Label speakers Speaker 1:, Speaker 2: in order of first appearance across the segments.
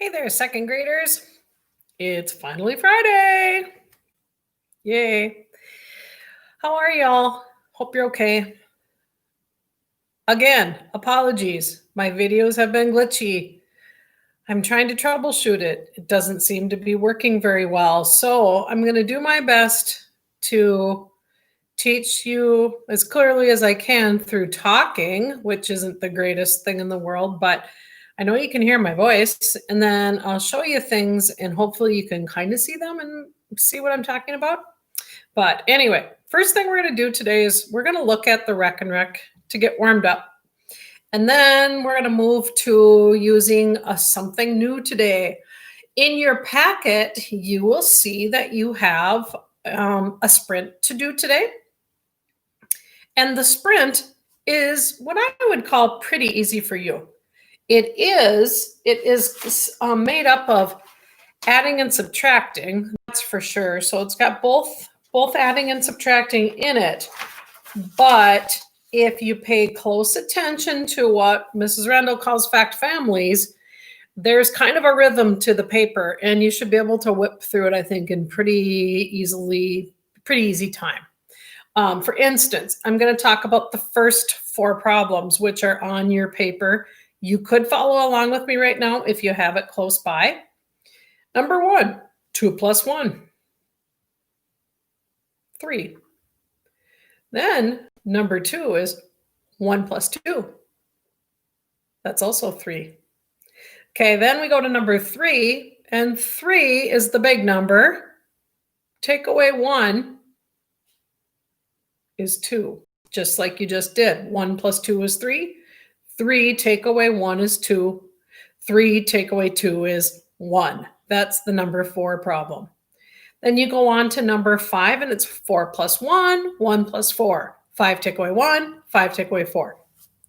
Speaker 1: Hey there, second graders. It's finally Friday. Yay. How are y'all? Hope you're okay. Again, apologies. My videos have been glitchy. I'm trying to troubleshoot it. It doesn't seem to be working very well. So I'm going to do my best to teach you as clearly as I can through talking, which isn't the greatest thing in the world, but I know you can hear my voice, and then I'll show you things and hopefully you can kind of see them and see what I'm talking about. But anyway, first thing we're going to do today is we're going to look at the Rec and Rec to get warmed up. And then we're going to move to using something new today. In your packet, you will see that you have a sprint to do today. And the sprint is what I would call pretty easy for you. It is made up of adding and subtracting, that's for sure. So it's got both adding and subtracting in it. But if you pay close attention to what Mrs. Randall calls fact families, there's kind of a rhythm to the paper, and you should be able to whip through it, I think, in pretty easy time. For instance, I'm going to talk about the first 4 problems, which are on your paper. You could follow along with me right now if you have it close by. Number 1, 2 plus 1, 3. Then number 2 is 1 plus 2. That's also 3. Okay, then we go to number 3, and 3 is the big number. Take away 1 is 2, just like you just did. 1 plus 2 is 3. 3 take away 1 is 2. 3 take away 2 is 1. That's the number 4 problem. Then you go on to number 5, and it's 4 plus 1, 1 plus 4. 5 take away 1, 5 take away 4.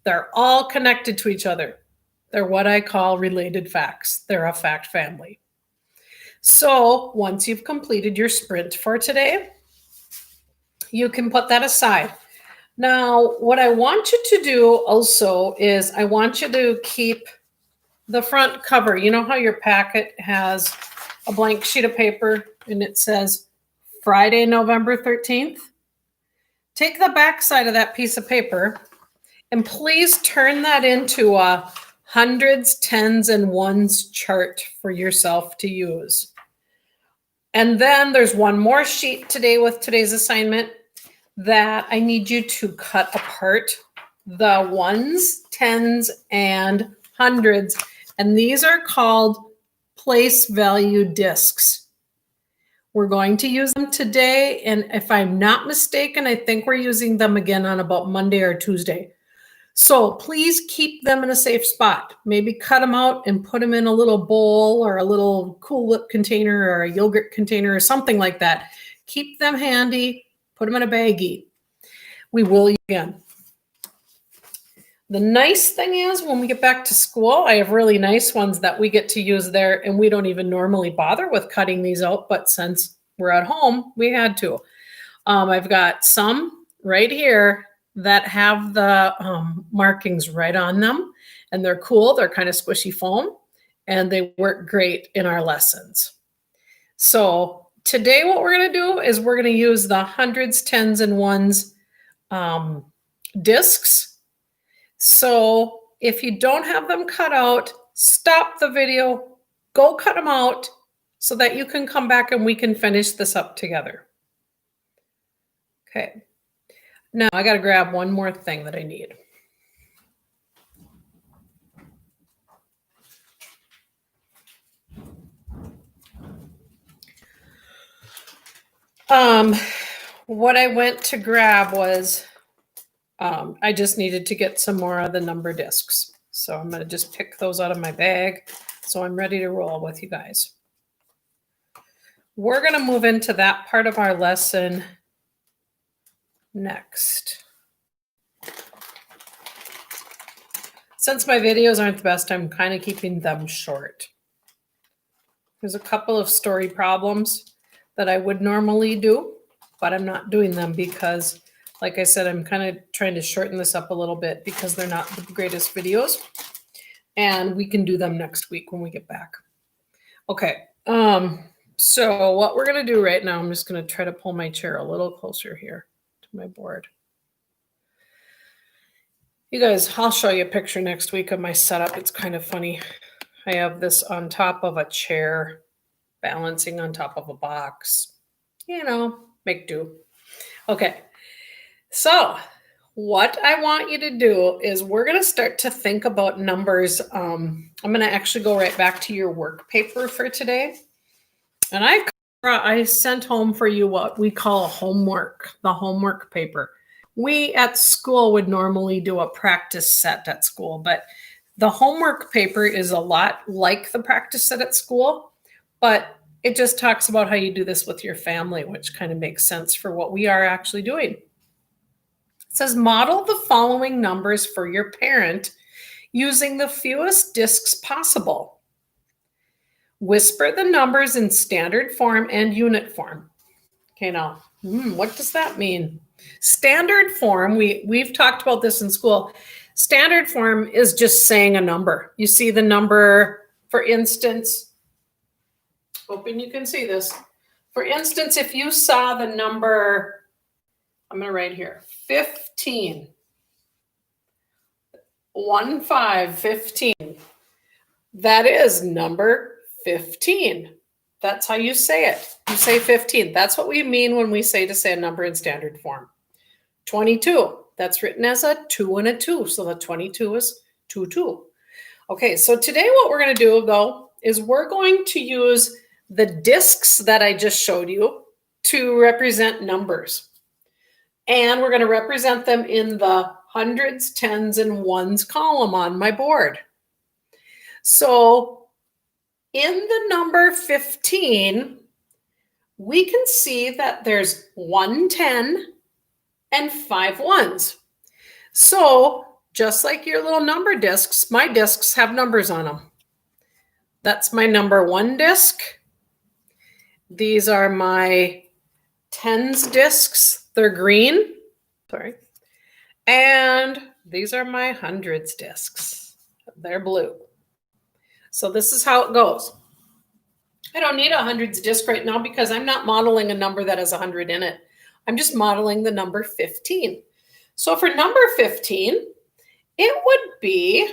Speaker 1: They're all connected to each other. They're what I call related facts. They're a fact family. So once you've completed your sprint for today, you can put that aside. Now, what I want you to do also is I want you to keep the front cover. You know how your packet has a blank sheet of paper and it says Friday, November 13th? Take the back side of that piece of paper and please turn that into a hundreds, tens, and ones chart for yourself to use. And then there's one more sheet today with today's assignment that I need you to cut apart the ones, tens, and hundreds. And these are called place value discs. We're going to use them today. And if I'm not mistaken, I think we're using them again on about Monday or Tuesday. So please keep them in a safe spot. Maybe cut them out and put them in a little bowl or a little Cool Whip container or a yogurt container or something like that. Keep them handy. Put them in a baggie. We will again. The nice thing is when we get back to school, I have really nice ones that we get to use there, and we don't even normally bother with cutting these out, but since we're at home, we had to. I've got some right here that have the markings right on them, and they're cool. They're kind of squishy foam, and they work great in our lessons. So today what we're going to do is we're going to use the hundreds, tens, and ones discs. So if you don't have them cut out, stop the video, go cut them out so that you can come back and we can finish this up together. Okay. Now I got to grab one more thing that I need. What I went to grab was, I just needed to get some more of the number discs. So I'm going to just pick those out of my bag. So I'm ready to roll with you guys. We're going to move into that part of our lesson next. Since my videos aren't the best, I'm kind of keeping them short. There's a couple of story problems that I would normally do, but I'm not doing them because, like I said, I'm kind of trying to shorten this up a little bit because they're not the greatest videos. And we can do them next week when we get back. Okay. So what we're going to do right now, I'm just going to try to pull my chair a little closer here to my board. You guys, I'll show you a picture next week of my setup. It's kind of funny. I have this on top of a chair, balancing on top of a box. You know, make do. Okay. So what I want you to do is we're going to start to think about numbers. I'm going to actually go right back to your work paper for today. And I sent home for you what we call homework, the homework paper. We at school would normally do a practice set at school, but the homework paper is a lot like the practice set at school, but it just talks about how you do this with your family, which kind of makes sense for what we are actually doing. It says model the following numbers for your parent using the fewest discs possible. Whisper the numbers in standard form and unit form. Okay, now, what does that mean? Standard form, we've talked about this in school. Standard form is just saying a number. You see the number, for instance, hoping you can see this. For instance, if you saw the number, I'm going to write here, 15. 15. That is number 15. That's how you say it. You say 15. That's what we mean when we say to say a number in standard form. 22. That's written as a 2 and a 2. So the 22 is 2, 2. Okay, so today what we're going to do, though, is we're going to use the discs that I just showed you to represent numbers. And we're going to represent them in the hundreds, tens, and ones column on my board. So in the number 15, we can see that there's 1 10 and 5 ones. So just like your little number discs, my discs have numbers on them. That's my number 1 disc. These are my tens discs. They're green. Sorry. And these are my hundreds discs. They're blue. So this is how it goes. I don't need a hundreds disc right now because I'm not modeling a number that has 100 in it. I'm just modeling the number 15. So for number 15, it would be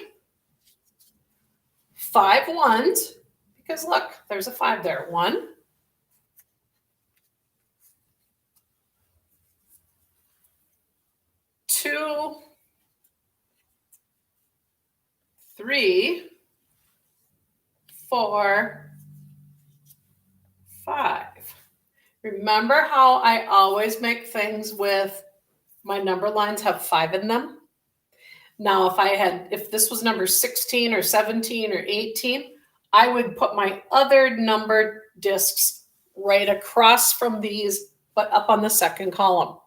Speaker 1: 5 ones, because look, there's a 5 there. 1, 2, 3, 4, 5. Remember how I always make things with my number lines have 5 in them? Now, if this was number 16 or 17 or 18, I would put my other number discs right across from these, but up on the second column.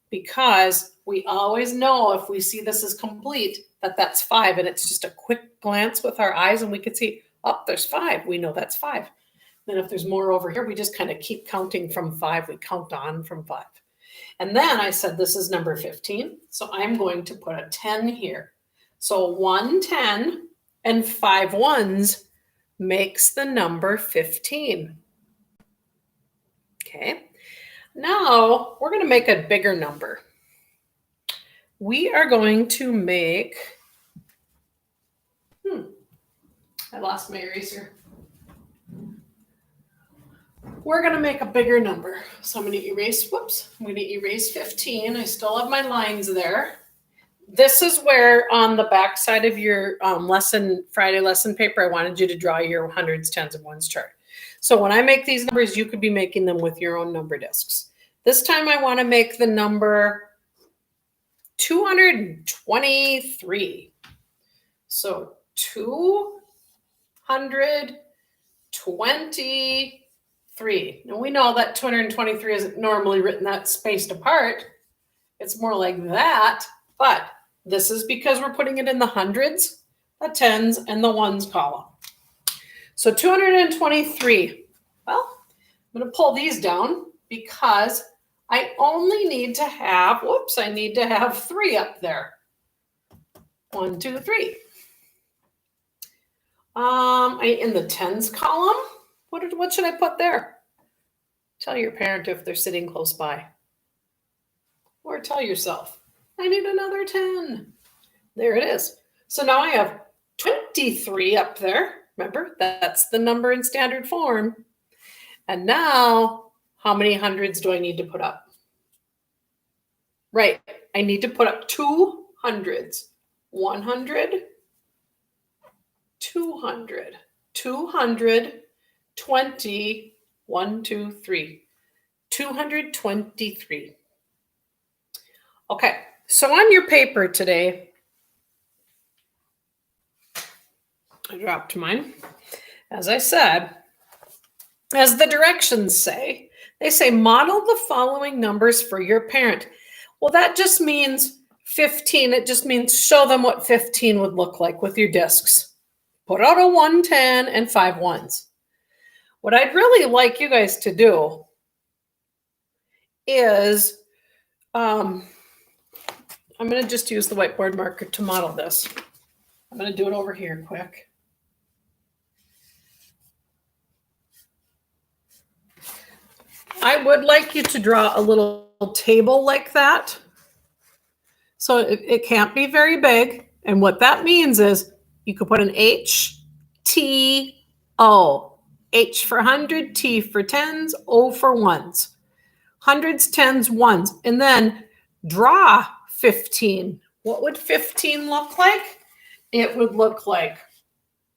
Speaker 1: Because we always know if we see this as complete, that that's 5. And it's just a quick glance with our eyes and we can see, oh, there's 5. We know that's 5. Then if there's more over here, we just kind of keep counting from 5. We count on from 5. And then I said, this is number 15. So I'm going to put a 10 here. So 1 10 and 5 ones makes the number 15. Okay. Now we're going to make a bigger number. We are going to make, I lost my eraser. We're going to make a bigger number. So I'm going to erase, I'm going to erase 15. I still have my lines there. This is where on the back side of your Friday lesson paper, I wanted you to draw your hundreds, tens, and ones chart. So when I make these numbers, you could be making them with your own number discs. This time I want to make the number 223. So 223. Now we know that 223 isn't normally written that spaced apart. It's more like that, but this is because we're putting it in the hundreds, the tens, and the ones column. So 223. Well, I'm going to pull these down because I only need to have, I need to have 3 up there. 1, 2, 3. In the tens column, What should I put there? Tell your parent if they're sitting close by. Or tell yourself, I need another 10. There it is. So now I have 23 up there. Remember, that's the number in standard form. And now, how many hundreds do I need to put up? Right, I need to put up 2 hundreds. 100, 200, 220, 1, 2, 3. 223. Okay, so on your paper today, I dropped mine. As I said, as the directions say, they say model the following numbers for your parent. Well, that just means 15. It just means show them what 15 would look like with your discs. Put out a 1, 10, and 5 ones. What I'd really like you guys to do is, I'm going to just use the whiteboard marker to model this. I'm going to do it over here quick. I would like you to draw a little table like that. So it can't be very big. And what that means is you could put an H, T, O. H for 100, T for tens, O for ones. Hundreds, tens, ones. And then draw 15. What would 15 look like? It would look like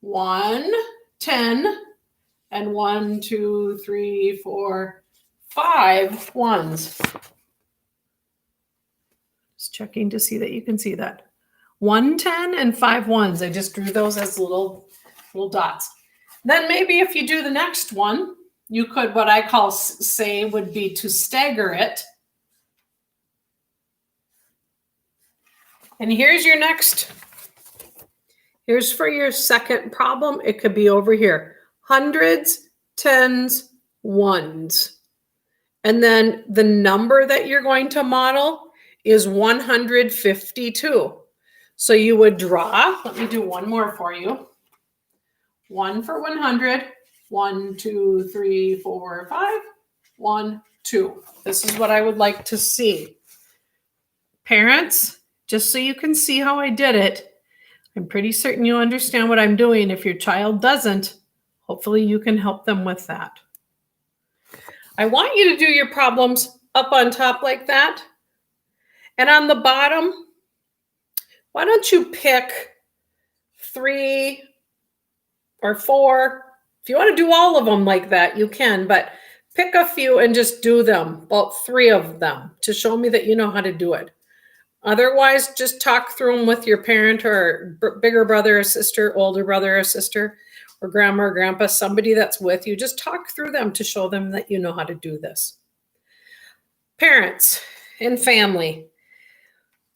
Speaker 1: 1, 10, and 1, 2, 3, 4, 5 ones. Just checking to see that you can see that. 1, 10, and 5 ones. I just drew those as little dots. Then maybe if you do the next one, you could, what I call say would be to stagger it. And here's your next. Here's for your second problem. It could be over here. Hundreds, tens, ones. And then the number that you're going to model is 152. So you would draw, let me do one more for you. 1 for 100, 1, 2, 3, 4, 5, 1, 2. This is what I would like to see. Parents, just so you can see how I did it, I'm pretty certain you understand what I'm doing. If your child doesn't, hopefully you can help them with that. I want you to do your problems up on top like that. And on the bottom, why don't you pick 3 or 4? If you want to do all of them like that, you can, but pick a few and just do them, about 3 of them, to show me that you know how to do it. Otherwise, just talk through them with your parent or bigger brother or sister, older brother or sister, or grandma or grandpa, somebody that's with you. Just talk through them to show them that you know how to do this. Parents and family,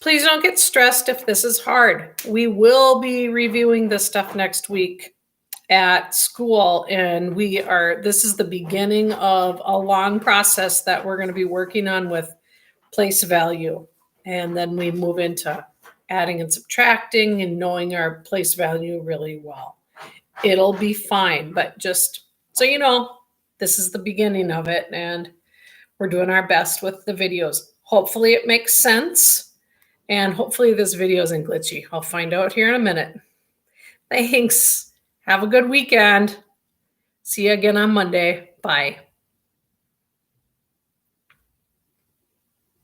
Speaker 1: please don't get stressed if this is hard. We will be reviewing this stuff next week at school, and this is the beginning of a long process that we're going to be working on with place value. And then we move into adding and subtracting and knowing our place value really well. It'll be fine, but just so you know, this is the beginning of it, and we're doing our best with the videos. Hopefully it makes sense, and hopefully this video isn't glitchy. I'll find out here in a minute. Thanks. Have a good weekend. See you again on Monday. Bye.